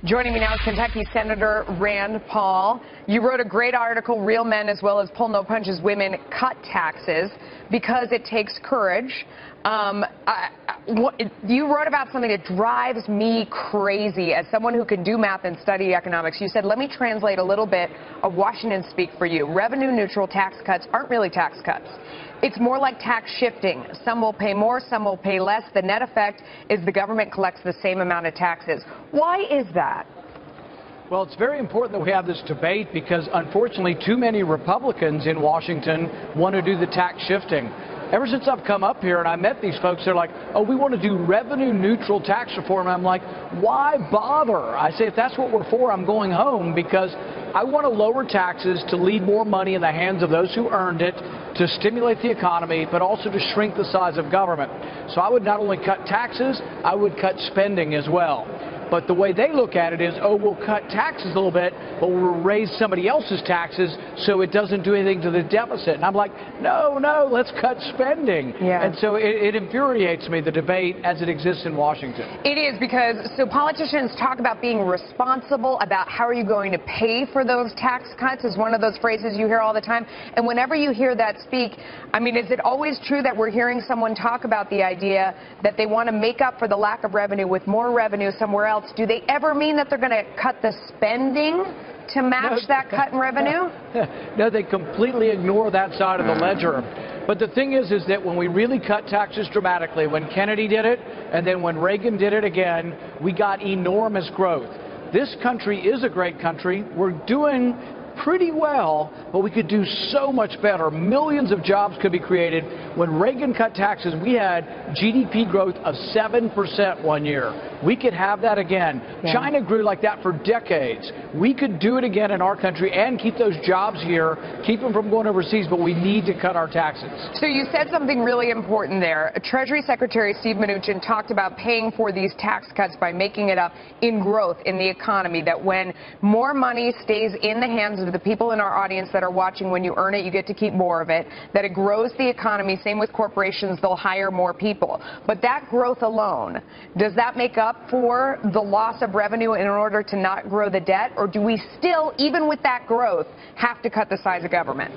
Joining me now is Kentucky Senator Rand Paul. You wrote a great article, Real Men as well as Pull No Punches Women Cut Taxes because it takes courage. You wrote about something that drives me crazy as someone who can do math and study economics. You said, let me translate a little bit of Washington speak for you. Revenue neutral tax cuts aren't really tax cuts. It's more like tax shifting. Some will pay more, some will pay less. The net effect is the government collects the same amount of taxes. Why is that? Well, it's very important that we have this debate because, unfortunately, too many Republicans in Washington want to do the tax shifting. Ever since I've come up here and I met these folks, they're like, oh, we want to do revenue-neutral tax reform. I'm like, why bother? I say, if that's what we're for, I'm going home because I want to lower taxes to leave more money in the hands of those who earned it, to stimulate the economy, but also to shrink the size of government. So I would not only cut taxes, I would cut spending as well. But the way they look at it is, oh, we'll cut taxes a little bit, but we'll raise somebody else's taxes so it doesn't do anything to the deficit. And I'm like, no, let's cut spending. Yeah. And so it infuriates me, the debate as it exists in Washington. It is because, so politicians talk about being responsible, about how are you going to pay for those tax cuts is one of those phrases you hear all the time. And whenever you hear that speak, I mean, is it always true that we're hearing someone talk about the idea that they want to make up for the lack of revenue with more revenue somewhere else? Do they ever mean that they're going to cut the spending to match that cut in revenue? No, they completely ignore that side of the ledger. But the thing is that when we really cut taxes dramatically, when Kennedy did it, and then when Reagan did it again, we got enormous growth. This country is a great country. We're doing pretty well, but we could do so much better. Millions of jobs could be created. When Reagan cut taxes, we had GDP growth of 7% one year. We could have that again. Yeah. China grew like that for decades. We could do it again in our country and keep those jobs here, keep them from going overseas, but we need to cut our taxes. So you said something really important there. Treasury Secretary Steve Mnuchin talked about paying for these tax cuts by making it up in growth in the economy, that when more money stays in the hands of the people in our audience that are watching, when you earn it, you get to keep more of it, that it grows the economy. Same with corporations, they'll hire more people. But that growth alone, does that make up for the loss of revenue in order to not grow the debt? Or do we still, even with that growth, have to cut the size of government?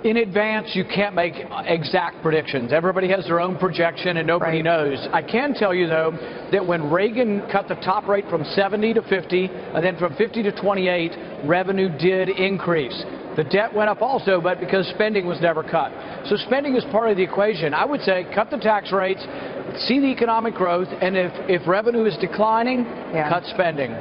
In advance, you can't make exact predictions. Everybody has their own projection and nobody knows. I can tell you, though, that when Reagan cut the top rate from 70 to 50 and then from 50 to 28, revenue did increase. The debt went up also, but because spending was never cut. So spending is part of the equation. I would say cut the tax rates, see the economic growth, and if revenue is declining, cut spending.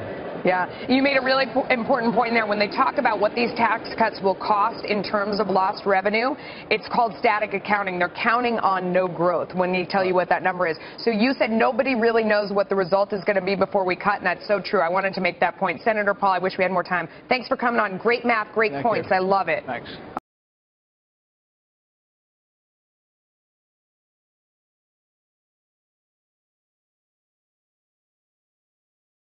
Yeah, you made a really important point there. When they talk about what these tax cuts will cost in terms of lost revenue, it's called static accounting. They're counting on no growth when they tell you what that number is. So you said nobody really knows what the result is going to be before we cut, and that's so true. I wanted to make that point. Senator Paul, I wish we had more time. Thanks for coming on. Great math, great points. I love it. Thanks.